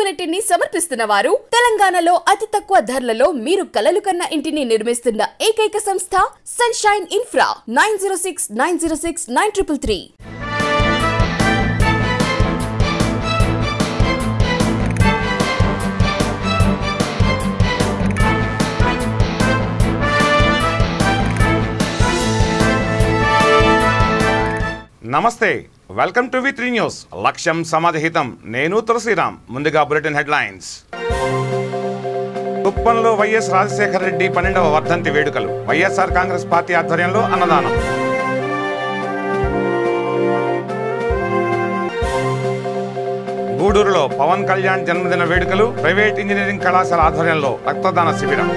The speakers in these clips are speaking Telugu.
యూనిట్ ని సమర్పిస్తున్న వారు తెలంగాణలో అతి తక్కువ ధరలలో మీరు కలలు కన్న ఇంటిని నిర్మిస్తున్న ఏకైక సంస్థ సన్షైన్ ఇన్ఫ్రా 9069069333. నమస్తే, వెల్కమ్ టు వి3 న్యూస్. లక్ష్యం సమాజహితం. నేను తులసిరామ్. ముందుగా బులెటిన్ హెడ్లైన్స్. కుప్పంలో వైఎస్ రాజశేఖర రెడ్డి 12వ వర్ధంతి వేడుకలు. వైఎస్ఆర్ కాంగ్రెస్ పార్టీ ఆధ్వర్యంలో అన్నదానం. గూడూరులో పవన్ కళ్యాణ్ జన్మదిన వేడుకలు. ప్రైవేట్ ఇంజనీరింగ్ కళాశాల ఆధ్వర్యంలో రక్తదాన శిబిరం.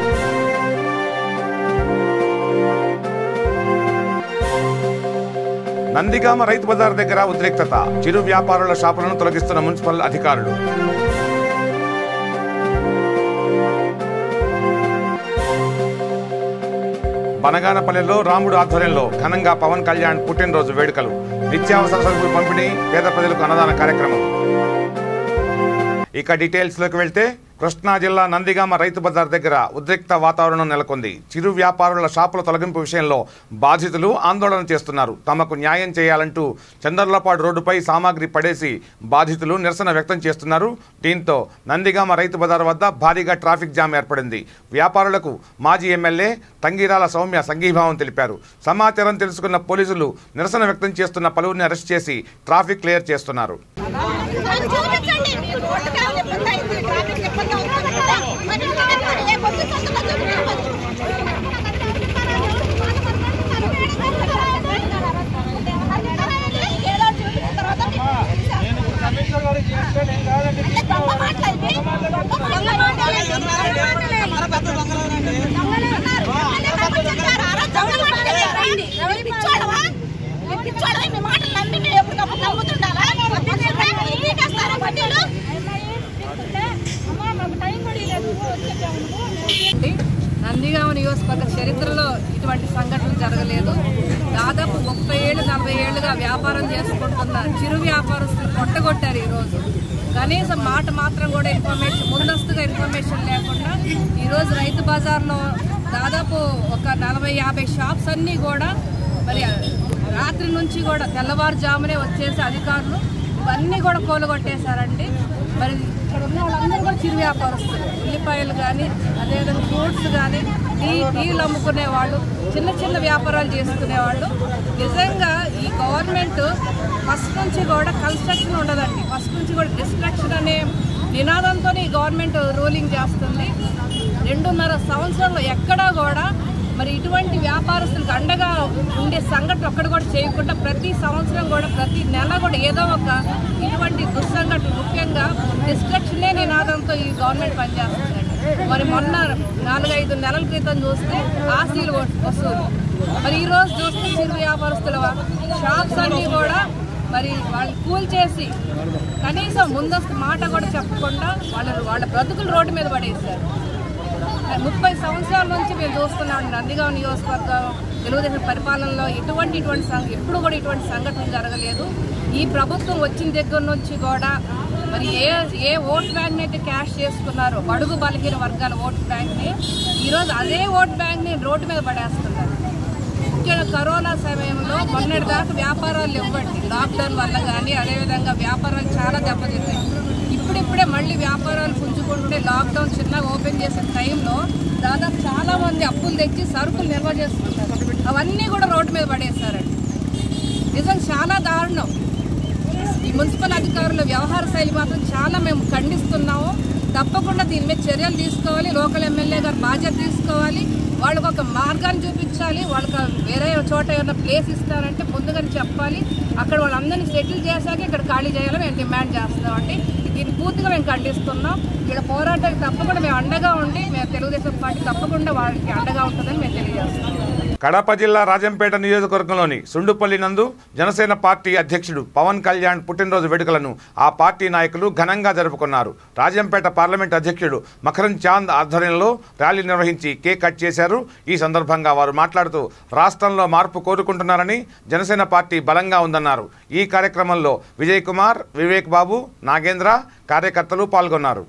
నందిగామ రైతు బజార్ దగ్గర ఉద్రిక్తత. చిరు వ్యాపారుల షాపులను తొలగిస్తున్న మున్సిపల్ అధికారులు. బనగానపల్లెలో రాముడు ఆధ్వర్యంలో ఘనంగా పవన్ కళ్యాణ్ పుట్టినరోజు వేడుకలు. నిత్యావసర సరుకులు పంపిణీ, పేద ప్రజలకు అన్నదాన కార్యక్రమం. ఇక డీటెయిల్స్ లోకి వెళ్తే, కృష్ణా జిల్లా నందిగామ రైతు బజార్ దగ్గర ఉద్రిక్త వాతావరణం నెలకొంది. చిరు వ్యాపారుల షాపుల తొలగింపు విషయంలో బాధితులు ఆందోళన చేస్తున్నారు. తమకు న్యాయం చేయాలంటూ చందర్లపాడు రోడ్డుపై సామాగ్రి పడేసి బాధితులు నిరసన వ్యక్తం చేస్తున్నారు. దీంతో నందిగామ రైతు బజార్ వద్ద భారీగా ట్రాఫిక్ జామ్ ఏర్పడింది. వ్యాపారులకు మాజీ ఎమ్మెల్యే తంగిరాల సౌమ్య సంఘీభావం తెలిపారు. సమాచారం తెలుసుకున్న పోలీసులు నిరసన వ్యక్తం చేస్తున్న పలువురిని అరెస్ట్ చేసి ట్రాఫిక్ క్లియర్ చేస్తున్నారు. నందిగామ నియోజకవర్గ చరిత్రలో ఇటువంటి సంఘటనలు జరగలేదు. దాదాపు 30 ఏళ్ళు 40 ఏళ్లుగా వ్యాపారం చేసుకుంటున్న చిరు వ్యాపారస్తులు కొట్టగొట్టారు. ఈరోజు కనీసం మాట మాత్రం కూడా ముందస్తుగా ఇన్ఫర్మేషన్ లేకుండా ఈరోజు రైతు బజార్లో దాదాపు ఒక 40-50 షాప్స్ అన్నీ కూడా మరి రాత్రి నుంచి కూడా తెల్లవారుజామునే వచ్చేసి అధికారులు ఇవన్నీ కూడా కూలగొట్టేశారండి. మరి ఇక్కడ ఉన్న వాళ్ళందరూ కూడా చిరు వ్యాపారస్తులు. ఉల్లిపాయలు కానీ, అదేవిధంగా ఫ్రూట్స్ కానీ, టీలు అమ్ముకునే వాళ్ళు, చిన్న చిన్న వ్యాపారాలు చేసుకునేవాళ్ళు. నిజంగా ఈ గవర్నమెంట్ ఫస్ట్ నుంచి కూడా కన్స్ట్రక్షన్ ఉండదండి. ఫస్ట్ నుంచి కూడా డిస్ట్రక్షన్ అనే నినాదంతో ఈ గవర్నమెంట్ రూలింగ్ చేస్తుంది. 2.5 సంవత్సరంలో ఎక్కడా కూడా మరి ఇటువంటి వ్యాపారస్తులకు అండగా ఉండే సంఘటన ఒక్కటి కూడా చేయకుండా ప్రతి సంవత్సరం కూడా ప్రతి నెల కూడా ఏదో ఒక ఇటువంటి దుస్సంఘటన, ముఖ్యంగా డిస్ట్రక్షనే నినాదంతో ఈ గవర్నమెంట్ పనిచేస్తుందండి. మరి మొన్న 4-5 నెలల క్రితం చూస్తే ఆశీలు వసూలు, మరి ఈరోజు చూస్తే చిరు వ్యాపారస్తుల షాప్స్ అన్నీ కూడా మరి వాళ్ళు కూల్చేసి కనీసం ముందస్తు మాట కూడా చెప్పకుండా వాళ్ళ బ్రతుకులు రోడ్డు మీద పడేశారు. 30 సంవత్సరాల నుంచి మేము చూస్తున్నాం నందిగామ నియోజకవర్గం తెలుగుదేశం పరిపాలనలో ఎప్పుడు కూడా ఇటువంటి సంఘటన జరగలేదు. ఈ ప్రభుత్వం వచ్చిన దగ్గర నుంచి కూడా మరి ఏ ఓట్ బ్యాంక్ని అయితే క్యాష్ చేసుకున్నారో బడుగు బలహీన వర్గాల ఓట్ బ్యాంక్ని, ఈరోజు అదే ఓట్ బ్యాంక్ని రోడ్డు మీద పడేస్తున్నారు. ముఖ్యంగా కరోనా సమయంలో మొన్నటిదాకా వ్యాపారాలు ఇవ్వండి, లాక్డౌన్ వల్ల కానీ అదేవిధంగా వ్యాపారాలు చాలా దెబ్బతిన్నాయి. ఇప్పుడిప్పుడే మళ్ళీ వ్యాపారాలు పుంజుకుంటే లాక్డౌన్ చిన్నగా ఓపెన్ చేసిన టైంలో దాదాపు చాలామంది అప్పులు తెచ్చి సరుకులు నిల్వ చేసుకుంటారు. అవన్నీ కూడా రోడ్డు మీద పడేశారండి. నిజంగా చాలా దారుణం. ఈ మున్సిపల్ అధికారుల వ్యవహార శైలి మాత్రం చాలా మేము ఖండిస్తున్నాము. తప్పకుండా దీని మీద చర్యలు తీసుకోవాలి. లోకల్ ఎమ్మెల్యే గారు బాధ్యత తీసుకోవాలి. వాళ్ళకు ఒక మార్గాన్ని చూపించాలి. వాళ్ళకి వేరే చోట ఏమైనా ప్లేస్ ఇస్తారంటే ముందుగానే చెప్పాలి. అక్కడ వాళ్ళందరినీ సెటిల్ చేశాక ఇక్కడ ఖాళీ చేయాలని మేము డిమాండ్ చేస్తామండి. దీన్ని పూర్తిగా మేము ఖండిస్తున్నాం. ఇక్కడ పోరాటానికి తప్పకుండా మేము అండగా ఉండి, మేము తెలుగుదేశం పార్టీ తప్పకుండా వాళ్ళకి అండగా ఉంటుందని మేము తెలియజేస్తున్నాం. కడప జిల్లా రాజంపేట నియోజకవర్గంలోని సుండుపల్లి నందు జనసేన పార్టీ అధ్యక్షుడు పవన్ కళ్యాణ్ పుట్టినరోజు వేడుకలను ఆ పార్టీ నాయకులు ఘనంగా జరుపుకున్నారు. రాజంపేట పార్లమెంట్ అధ్యక్షుడు మకరం చాంద్ ఆధ్వర్యంలో ర్యాలీ నిర్వహించి కేక్ కట్ చేశారు. ఈ సందర్భంగా వారు మాట్లాడుతూ రాష్ట్రంలో మార్పు కోరుకుంటున్నారని, జనసేన పార్టీ బలంగా ఉందన్నారు. ఈ కార్యక్రమంలో విజయ్ కుమార్, వివేక్ బాబు, నాగేంద్ర కార్యకర్తలు పాల్గొన్నారు.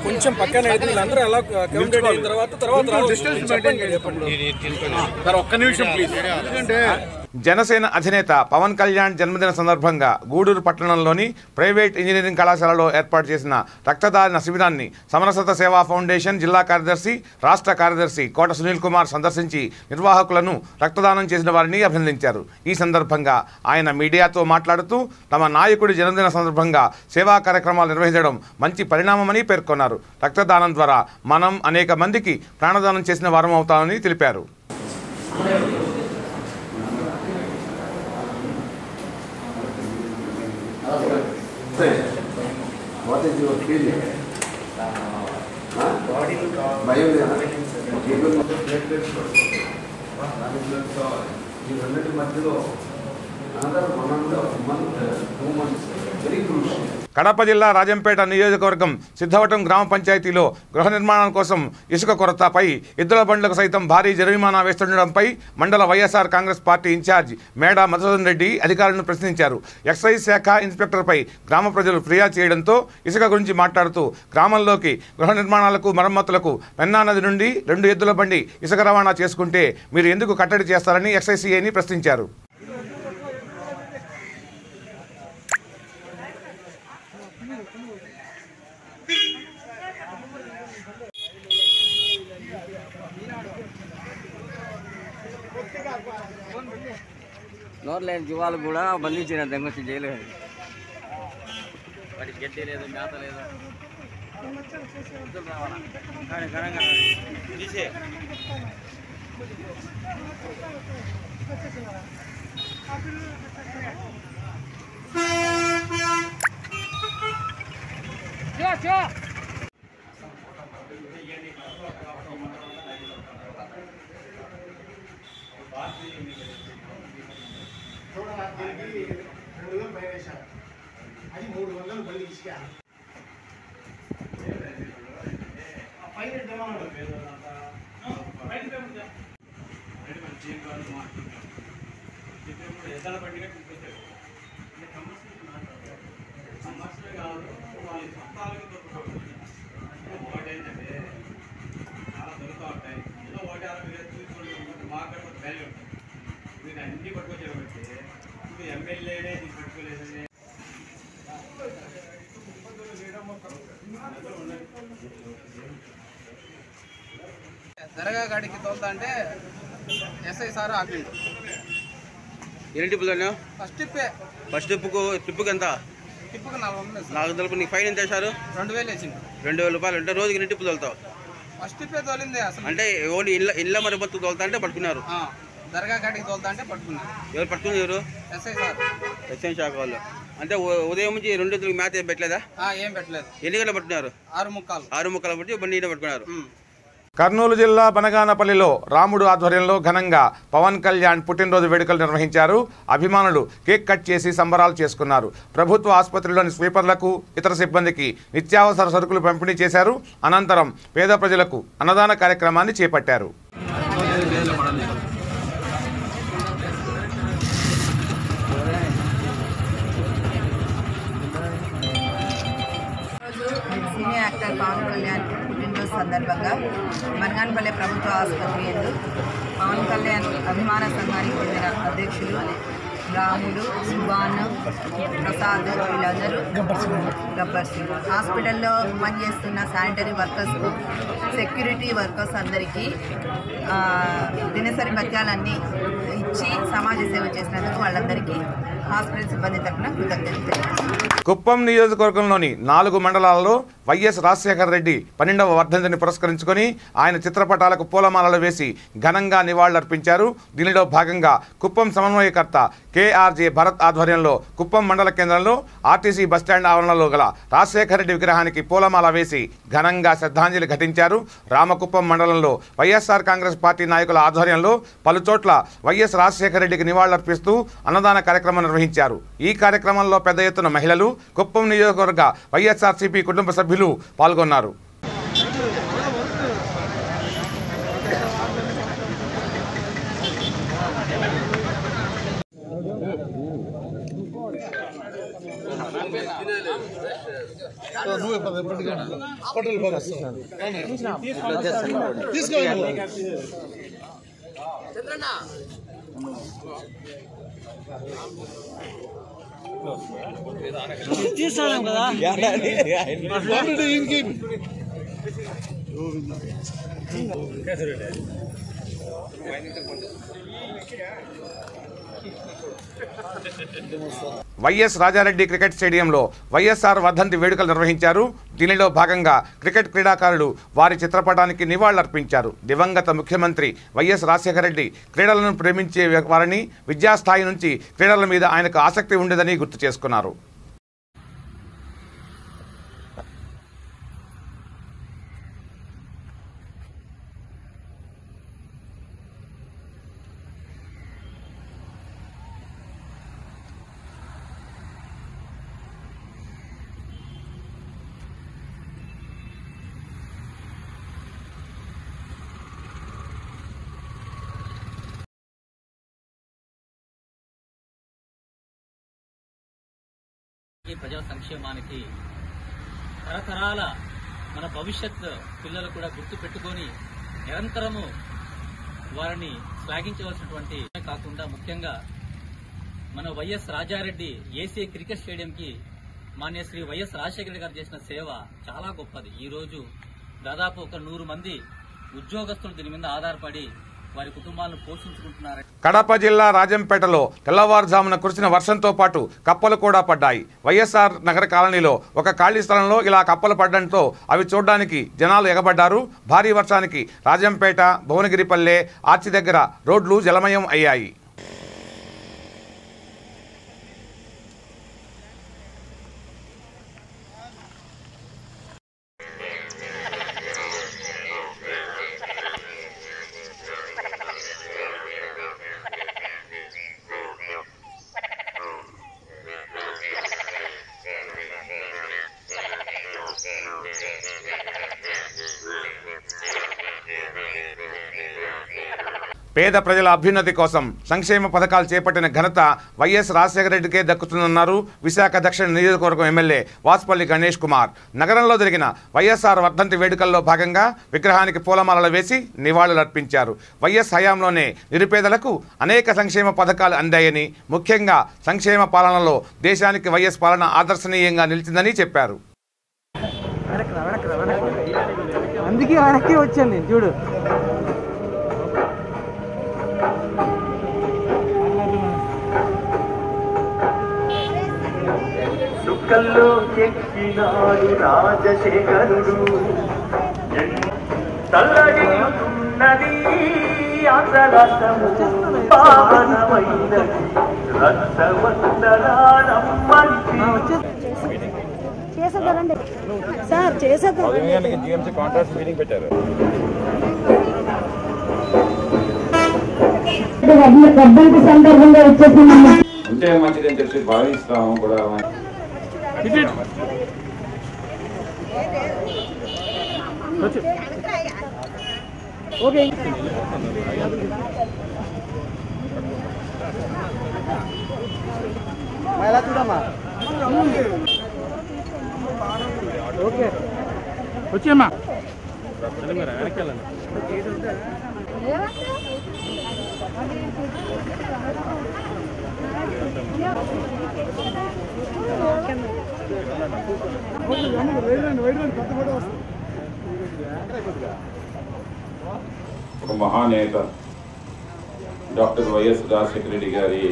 కొంచెం పక్కన అయితే వీళ్ళందరూ అలా కమ్యూనికేట్ అయిన తర్వాత డిస్టెన్స్ మెయింటైన్ చేయాలి. ఒక్క నిమిషం ప్లీజ్. ఎందుకంటే జనసేన అధినేత పవన్ కళ్యాణ్ జన్మదిన సందర్భంగా గూడూరు పట్టణంలోని ప్రైవేట్ ఇంజనీరింగ్ కళాశాలలో ఏర్పాటు చేసిన రక్తదాన శిబిరాన్ని సమరసత సేవా ఫౌండేషన్ జిల్లా కార్యదర్శి, రాష్ట్ర కార్యదర్శి కోట సునీల్ కుమార్ సందర్శించి నిర్వాహకులను రక్తదానం చేసిన వారిని అభినందించారు. ఈ సందర్భంగా ఆయన మీడియాతో మాట్లాడుతూ తమ నాయకుడి జన్మదిన సందర్భంగా సేవా కార్యక్రమాలు నిర్వహించడం మంచి పరిణామమని పేర్కొన్నారు. రక్తదానం ద్వారా మనం అనేక మందికి ప్రాణదానం చేసిన వారం అవుతామని తెలిపారు. What is your feeling? Body bio Kadapa జిల్లా రాజంపేట నియోజకవర్గం సిద్ధవటం గ్రామ పంచాయతీలో గృహ నిర్మాణం కోసం ఇసుక కొరతపై ఎద్దుల బండ్లకు సైతం భారీ జరిమానా వేస్తుండడంపై మండల వైఎస్ఆర్ కాంగ్రెస్ పార్టీ ఇన్ఛార్జ్ మేడా మధుసూదన్ రెడ్డి అధికారులను ప్రశ్నించారు. ఎక్సైజ్ శాఖ ఇన్స్పెక్టర్పై గ్రామ ప్రజలు ఫిర్యాదు చేయడంతో ఇసుక గురించి మాట్లాడుతూ గ్రామంలోకి గృహ నిర్మాణాలకు, మరమ్మతులకు పెన్నా నది నుండి 2 ఎద్దుల బండి ఇసుక రవాణా చేసుకుంటే మీరు ఎందుకు కట్టడి చేస్తారని ఎక్సైజ్ సిఐని ప్రశ్నించారు. నోరు లేని జీవాలు కూడా బంధించిన దెంగొచ్చి జైలు వాటికి గడ్డి లేదు, మేత లేదు. అది 300 బండి ఇసుక పైన అన్ని పట్టుకొచ్చారు. ఎమ్మెల్యేనే పట్టుకోలేదు. దర్గా గాడికి తోలుతా అంటే ఎస్ఐ సార్ ఆపిండు. ఎన్ని టిప్పులు అన్నా? ఫస్ట్ టిప్పుకి ఎంత? టిప్పుకు 400. 400. నీకు ఫైన్ ఎంత వేశారు? 2000 వేసింది. 2000 రూపాయలు. అంటే రోజుకి ఎన్ని టిప్పులు తోలుతావు? ఫస్ట్ టిప్పే తోలింది అసలు. అంటే ఓన్లీ ఇళ్ళ మరమ్మత్తు తోలుతా అంటే పట్టుకున్నారు. దర్గా గాడికి తోలుతా అంటే పట్టుకున్నారు. ఎవరు పట్టుకుని? ఎవరు? SI sir. ఎస్ఐ శాఖ వాళ్ళు. అంటే ఉదయం నుంచి 2 ఎద్దులకు మేత ఏం పెట్టలేదా? ఏం పెట్టలేదు. ఎన్ని గంటలు పట్టుకున్నారు? 6:15. 6:15 బట్టి బండి పట్టుకున్నారు. కర్నూలు జిల్లా బనగానపల్లిలో రాముడు ఆధ్వర్యంలో ఘనంగా పవన్ కళ్యాణ్ పుట్టినరోజు వేడుకలు నిర్వహించారు. అభిమానులు కేక్ కట్ చేసి సంబరాలు చేసుకున్నారు. ప్రభుత్వ ఆసుపత్రిలోని స్వీపర్లకు ఇతర సిబ్బందికి నిత్యావసర సరుకులు పంపిణీ చేశారు. అనంతరం పేద ప్రజలకు అన్నదాన కార్యక్రమాన్ని చేపట్టారు. సినీ యాక్టర్ పవన్ కళ్యాణ్ పుట్టినరోజు సందర్భంగా బనగానపల్లి ప్రభుత్వ ఆసుపత్రి యందు పవన్ కళ్యాణ్ అభిమాన సంఘానికి చెందిన అధ్యక్షులు రాముడు, సుబాన్, ప్రసాద్ వీళ్ళందరూ గబ్బర్ సింగ్ హాస్పిటల్లో పనిచేస్తున్న శానిటరీ వర్కర్స్కు, సెక్యూరిటీ వర్కర్స్ అందరికీ దినసరి భత్యాలన్నీ ఇచ్చి సమాజ సేవ చేసినందుకు వాళ్ళందరికీ హాస్పిటల్ సిబ్బంది తరఫున కృతజ్ఞతలు. కుప్పం నియోజకవర్గంలోని 4 మండలాల్లో వైఎస్ రాజశేఖర రెడ్డి 12వ వర్ధంతిని పురస్కరించుకొని ఆయన చిత్రపటాలకు పూలమాలలు వేసి ఘనంగా నివాళులర్పించారు. దీనిలో భాగంగా కుప్పం సమన్వయకర్త కేఆర్జే భరత్ ఆధ్వర్యంలో కుప్పం మండల కేంద్రంలో ఆర్టీసీ బస్టాండ్ ఆవరణలో గల రాజశేఖర రెడ్డి విగ్రహానికి పూలమాల వేసి ఘనంగా శ్రద్ధాంజలి ఘటించారు. రామకుప్పం మండలంలో వైఎస్ఆర్ కాంగ్రెస్ పార్టీ నాయకుల ఆధ్వర్యంలో పలుచోట్ల వైఎస్ రాజశేఖర రెడ్డికి నివాళులర్పిస్తూ అన్నదాన కార్యక్రమం నిర్వహించారు. ఈ కార్యక్రమంలో పెద్ద ఎత్తున మహిళలు, కుప్పం నియోజకవర్గ వైఎస్ఆర్సీపీ కుటుంబ సభ్యులు పాల్గొన్నారు. వైఎస్ రాజారెడ్డి క్రికెట్ స్టేడియంలో వైఎస్ఆర్ వర్ధంతి వేడుకలు నిర్వహించారు. దీనిలో భాగంగా క్రికెట్ క్రీడాకారులు వారి చిత్రపటానికి నివాళులర్పించారు. దివంగత ముఖ్యమంత్రి వైఎస్ రాజశేఖర రెడ్డి క్రీడలను ప్రేమించే వారిని, విద్యాస్థాయి నుంచి క్రీడల మీద ఆయనకు ఆసక్తి ఉండేదని గుర్తు చేసుకున్నారు. ప్రజల సంక్షేమానికి తరతరాల మన భవిష్యత్ పిల్లలు కూడా గుర్తు పెట్టుకొని నిరంతరము వారిని శ్లాఘించవలసినటువంటి కాకుండా ముఖ్యంగా మన YS Rajareddy AC cricket స్టేడియంకి Manya Shri YS Rajasekhara Reddy గారు చేసిన సేవ చాలా గొప్పది. ఈ రోజు దాదాపు ఒక 100 మంది ఉద్యోగస్తులు దీని మీద ఆధారపడి వారి కుటుంబాలను పోషించుకుంటున్నారు. కడప జిల్లా రాజంపేటలో తెల్లవారుజామున కురిసిన వర్షంతో పాటు కప్పలు కూడా పడ్డాయి. వైఎస్ఆర్ నగర కాలనీలో ఒక ఖాళీ స్థలంలో ఇలా కప్పలు పడడంతో అవి చూడడానికి జనాలు ఎగబడ్డారు. భారీ వర్షానికి రాజంపేట, భువనగిరిపల్లె, ఆర్చి దగ్గర రోడ్లు జలమయం అయ్యాయి. పేద ప్రజల అభ్యున్నతి కోసం సంక్షేమ పథకాలు చేపట్టిన ఘనత వైఎస్ రాజశేఖర రెడ్డికే దక్కుతుందన్నారు విశాఖ దక్షిణ నియోజకవర్గం ఎమ్మెల్యే వాసుపల్లి గణేష్ కుమార్. నగరంలో జరిగిన వైఎస్ఆర్ వర్ధంతి వేడుకల్లో భాగంగా విగ్రహానికి పూలమాలలు వేసి నివాళులర్పించారు. వైఎస్ హయాంలోనే నిరుపేదలకు అనేక సంక్షేమ పథకాలు అందాయని, ముఖ్యంగా సంక్షేమ పాలనలో దేశానికి వైఎస్ పాలన ఆదర్శనీయంగా నిలిచిందని చెప్పారు. అందుకే వెనక్కి వచ్చాను నేను చూడు. సుఖంలో ఎక్కినాడు రాజశేఖరుడు, తల్లడిల్లుతున్నది ఆంధ్రరాష్ట్రము, పావనమైనది రక్తవందనానమ్మంటి. చేసేద్దామండి సార్, చేసేద్దాం. జీఎంసీ కాంట్రాక్ట్ మీటింగ్ పెట్టారు. సందర్భంగా వచ్చేసి ఉంటే మంచిదని చెప్పి భావిస్తాము కూడా. ఓకే ఎలా చూడమ్మా ఓకే వచ్చేమ్మా వెనక్కి వెళ్ళండి. ఒక మహానేత డాక్టర్ వైఎస్ రాజశేఖర రెడ్డి గారి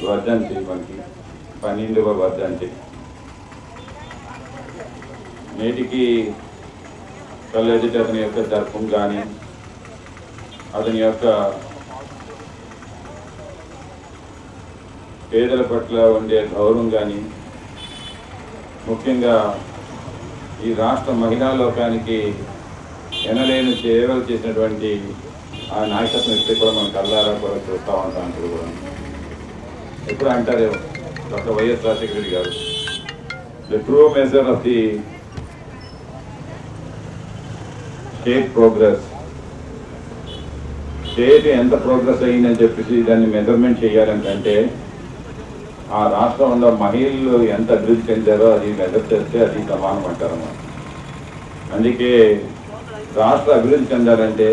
వర్ధంతి, మనకి 12వ వర్ధంతి. నేటికి కళ్ళెదుట అతని యొక్క దర్పం కానీ, అతని యొక్క పేదల పట్ల ఉండే గౌరవం కానీ, ముఖ్యంగా ఈ రాష్ట్ర మహిళా లోకానికి ఎనలేని సేవలు చేసినటువంటి ఆ నాయకత్వం ఎప్పుడు కూడా మన కళ్ళారా కూడా చూస్తూ ఉంటాం. ఇప్పుడు కూడా ఎప్పుడు అంటారు డాక్టర్ వైఎస్ రాజశేఖర రెడ్డి గారు, the true measure of the state progress, state ఎంత ప్రోగ్రెస్ అయ్యిందని చెప్పేసి దాన్ని మెజర్మెంట్ చేయాలంటే ఆ రాష్ట్రంలో మహిళలు ఎంత అభివృద్ధి చెందారో అది మెజర్ చేస్తే అది సమానం అంటారన్నమాట. అందుకే రాష్ట్ర అభివృద్ధి చెందాలంటే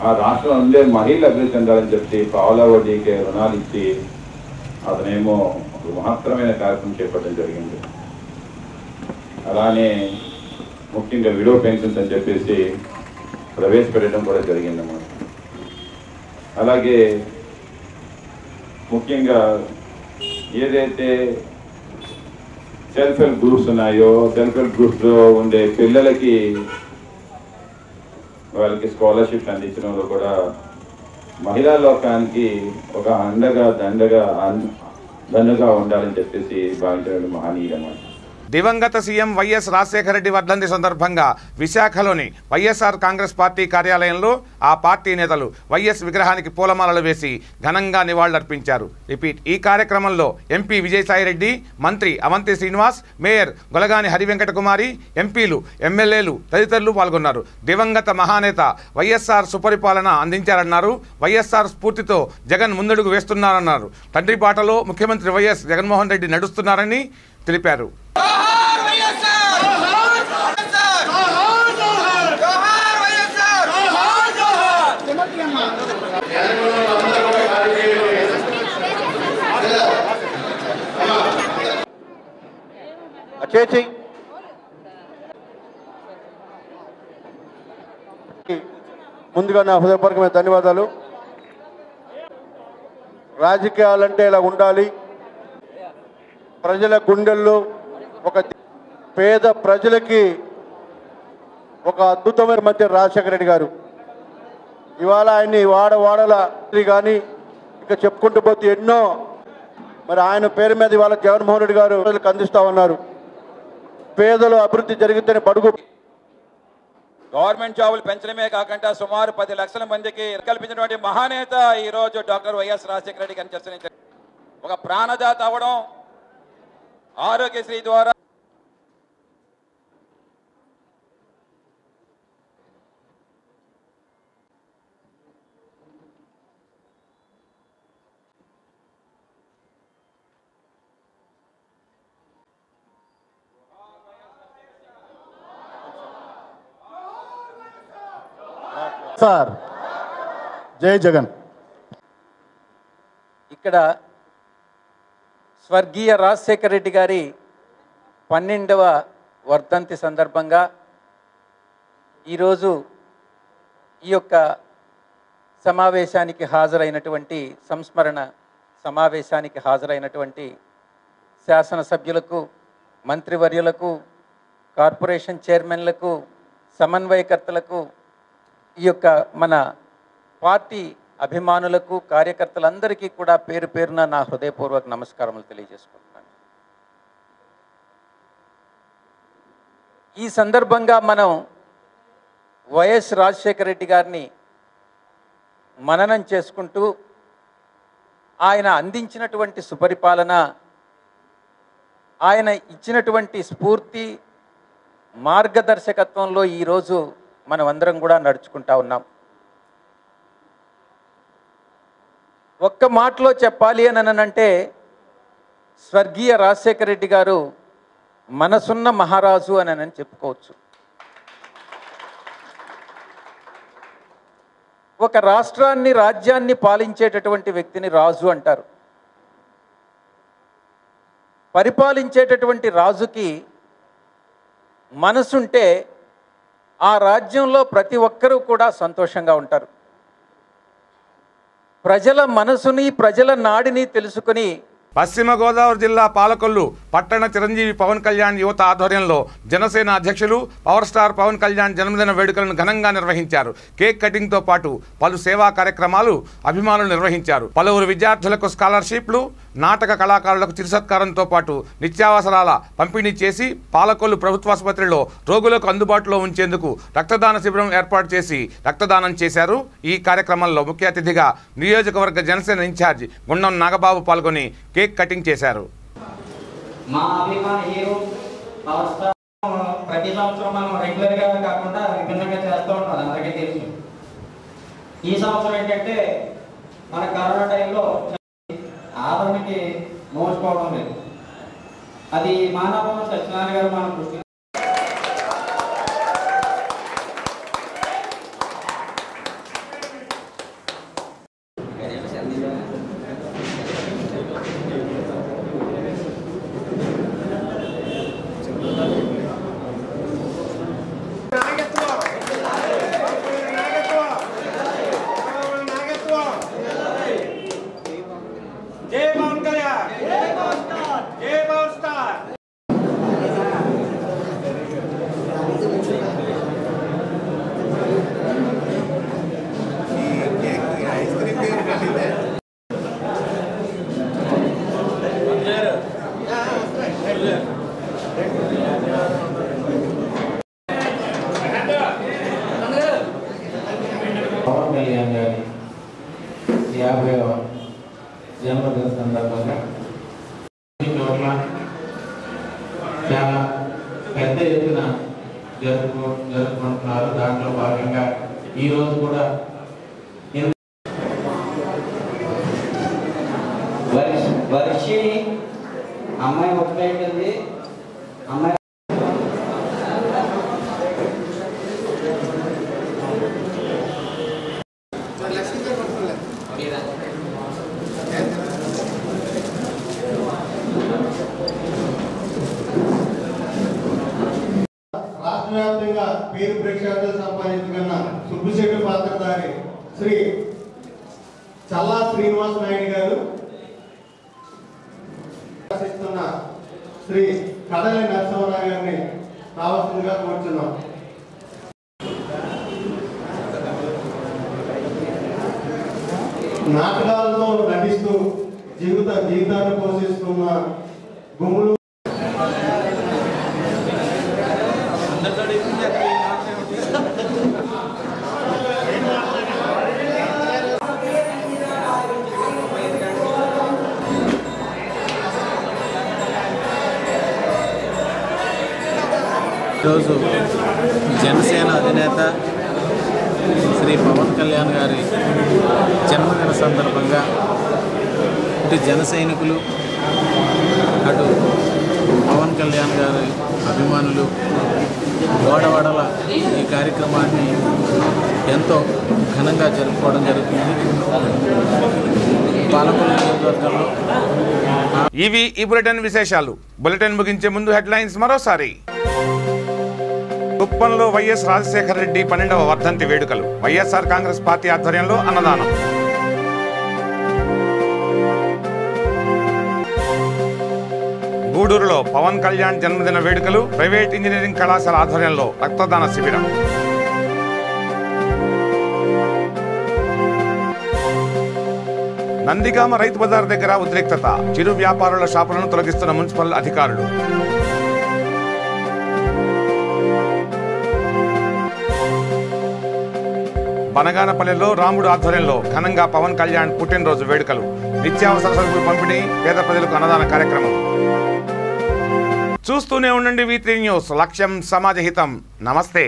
ఆ రాష్ట్రం ఉండే మహిళలు అభివృద్ధి చెందాలని చెప్పి పావులా వడ్డీకి రుణాలు ఇచ్చి అతనేమో ఒక మహత్తరమైన కార్యక్రమం చేపట్టడం జరిగింది. అలానే ముఖ్యంగా విడో పెన్షన్స్ అని చెప్పేసి ప్రవేశపెట్టడం కూడా జరిగిందన్నమాట. అలాగే ముఖ్యంగా ఏదైతే సెల్ఫ్ హెల్ప్ గ్రూప్స్ ఉన్నాయో, సెల్ఫ్ హెల్ప్ గ్రూప్స్లో ఉండే పిల్లలకి వాళ్ళకి స్కాలర్షిప్ అందించడంలో కూడా మహిళా లోకానికి ఒక అండగా దండగా ఉండాలని చెప్పేసి భావించడం మహనీయుడు అన్నమాట. దివంగత సీఎం వైఎస్ రాజశేఖర రెడ్డి వర్ధంతి సందర్భంగా విశాఖలోని వైఎస్ఆర్ కాంగ్రెస్ పార్టీ కార్యాలయంలో ఆ పార్టీ నేతలు వైఎస్ విగ్రహానికి పూలమాలలు వేసి ఘనంగా నివాళులర్పించారు. రిపీట్. ఈ కార్యక్రమంలో ఎంపీ విజయసాయిరెడ్డి, మంత్రి అవంతి శ్రీనివాస్, మేయర్ గొలగాని హరివెంకట కుమారి, ఎంపీలు, ఎమ్మెల్యేలు తదితరులు పాల్గొన్నారు. దివంగత మహానేత వైఎస్ఆర్ సుపరిపాలన అందించారన్నారు. వైఎస్ఆర్ స్ఫూర్తితో జగన్ ముందడుగు వేస్తున్నారన్నారు. తండ్రి బాటలో ముఖ్యమంత్రి వైఎస్ జగన్మోహన్ రెడ్డి నడుస్తున్నారని తెలిపారు. ముందుగా నా హృదయపూర్వకమైన ధన్యవాదాలు. రాజకీయాలంటే ఇలా ఉండాలి. ప్రజల గుండెల్లో ఒక పేద ప్రజలకి ఒక అద్భుతమైన మంత్రి రాజశేఖర రెడ్డి గారు. ఇవాళ ఆయన్ని వాడవాడల కానీ ఇంకా చెప్పుకుంటూ పోతే ఎన్నో, మరి ఆయన పేరు మీద ఇవాళ జగన్మోహన్ రెడ్డి గారు ప్రజలకు అందిస్తూ ఉన్నారు. పేదలు అభివృద్ధి జరిగితేనే బడుగు. గవర్నమెంట్ జాబులు పెంచడమే కాకుండా సుమారు 10 లక్షల మందికి కల్పించినటువంటి మహానేత ఈరోజు డాక్టర్ వైఎస్ రాజశేఖర రెడ్డి గారిని చర్చించారు. ఒక ప్రాణదాత అవ్వడం, ఆరోగ్యశ్రీ ద్వారా సార్ జై జగన్. ఇక్కడ స్వర్గీయ రాజశేఖర రెడ్డి గారి 12వ వర్ధంతి సందర్భంగా ఈరోజు ఈ యొక్క సమావేశానికి హాజరైనటువంటి సంస్మరణ సమావేశానికి హాజరైనటువంటి శాసనసభ్యులకు, మంత్రివర్యులకు, కార్పొరేషన్ చైర్మన్లకు, సమన్వయకర్తలకు, ఈ యొక్క మన పార్టీ అభిమానులకు, కార్యకర్తలందరికీ కూడా పేరు పేరున నా హృదయపూర్వక నమస్కారములు తెలియజేసుకుంటున్నాను. ఈ సందర్భంగా మనం వైఎస్ రాజశేఖర రెడ్డి గారిని మననం చేసుకుంటూ ఆయన అందించినటువంటి సుపరిపాలన, ఆయన ఇచ్చినటువంటి స్ఫూర్తి, మార్గదర్శకత్వంలో ఈరోజు మనమందరం కూడా నడుచుకుంటా ఉన్నాం. ఒక్క మాటలో చెప్పాలి అని అంటే స్వర్గీయ రాజశేఖర రెడ్డి గారు మనసున్న మహారాజు అని చెప్పుకోవచ్చు. ఒక రాష్ట్రాన్ని, రాజ్యాన్ని పాలించేటటువంటి వ్యక్తిని రాజు అంటారు. పరిపాలించేటటువంటి రాజుకి మనసుంటే ఆ రాజ్యంలో ప్రతి ఒక్కరూ కూడా సంతోషంగా ఉంటారు. ప్రజల మనసుని, ప్రజల నాడిని తెలుసుకుని పశ్చిమ గోదావరి జిల్లా పాలకొల్లు పట్టణ చిరంజీవి పవన్ కళ్యాణ్ యువత ఆధ్వర్యంలో జనసేన అధ్యక్షులు పవర్ స్టార్ పవన్ కళ్యాణ్ జన్మదిన వేడుకలను ఘనంగా నిర్వహించారు. కేక్ కటింగ్తో పాటు పలు సేవా కార్యక్రమాలు అభిమానులు నిర్వహించారు. పలువురు విద్యార్థులకు స్కాలర్షిప్లు, నాటక కళాకారులకు చిరుసత్కారంతో పాటు నిత్యావసరాల పంపిణీ చేసి పాలకొల్లు ప్రభుత్వాసుపత్రిలో రోగులకు అందుబాటులో ఉంచేందుకు రక్తదాన శిబిరం ఏర్పాటు చేసి రక్తదానం చేశారు. ఈ కార్యక్రమంలో ముఖ్య అతిథిగా నియోజకవర్గ జనసేన ఇన్ఛార్జి గుండం నాగబాబు పాల్గొని కేక్ కటింగ్ చేశారు. మా అభిమాన హీరో పవర్ స్టార్ ప్రతి సంవత్సరం మనం రెగ్యులర్గా కాకుండా విభిన్నంగా చేస్తూ ఉంటాం, అందరికీ తెలుసు. ఈ సంవత్సరం ఏంటంటే మన కరోనా టైంలో ఆదరణకి మోసుకోవడం లేదు. అది మానవ సత్యనారాయణ గారు మన కృష్ణ పవన్ కళ్యాణ్ గారి 50వ జన్మదిన సందర్భంగా చోట్ల చాలా పెద్ద ఎత్తున జరుపుకుంటున్నారు. దాంట్లో భాగంగా ఈరోజు కూడా వర్షిని అమ్మాయి ఒకటైంది. అమ్మాయి రాష్ట్ర వ్యాప్తంగా పేరు ప్రఖ్యాతులు సంపాదించుకున్న సుబ్బిశెట్టి పాత్రధారి శ్రీ చల్లా శ్రీనివాస నాయుడు గారు, శ్రీ కడలి నరసింహరావు గారిని కావాల్సిందిగా కోరుతున్నాం. నాటకాలతో నటిస్తూ జీవితాన్ని పోషిస్తున్న గుమ్ములు ఈరోజు జనసేన అధినేత శ్రీ పవన్ కళ్యాణ్ గారి జన్మదిన సందర్భంగా ఇటు జన సైనికులు, అటు పవన్ కళ్యాణ్ గారి అభిమానులు వాడవాడల ఈ కార్యక్రమాన్ని ఎంతో ఘనంగా జరుపుకోవడం జరుగుతుంది. పాలకొల్లు నియోజకవర్గంలో ఇవి ఈ బులెటిన్ విశేషాలు. బులెటిన్ ముగించే ముందు హెడ్లైన్స్ మరోసారి. కుప్పంలో వైఎస్ రాజశేఖర రెడ్డి 12వ వర్ధంతి వేడుకలు. వైఎస్ఆర్ కాంగ్రెస్ పార్టీ ఆధ్వర్యంలో అన్నదానం. గూడూరులో పవన్ కళ్యాణ్ జన్మదిన వేడుకలు. ప్రైవేట్ ఇంజనీరింగ్ కళాశాల ఆధ్వర్యంలో రక్తదాన శిబిరం. నందిగామ రైతు బజార్ దగ్గర ఉద్రిక్తత. చిరు వ్యాపారుల షాపులను తొలగిస్తున్న మున్సిపల్ అధికారులు. బనగానపల్లెలో రాముడు ఆధ్వర్యంలో ఘనంగా పవన్ కళ్యాణ్ పుట్టినరోజు వేడుకలు, నిత్యావసర సరుకులు పంపిణీ, పేద ప్రజలకు అన్నదాన కార్యక్రమం. చూస్తూనే ఉండండి V3 న్యూస్, లక్ష్యం సమాజహితం. నమస్తే.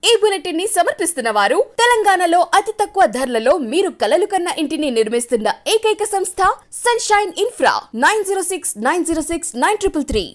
ఈ బులెటిన్ ని సమర్పిస్తున్న వారు తెలంగాణలో అతి తక్కువ ధరలలో మీరు కలలు కన్న ఇంటిని నిర్మిస్తున్న ఏకైక సంస్థ సన్షైన్ ఇన్ఫ్రా 9069069333.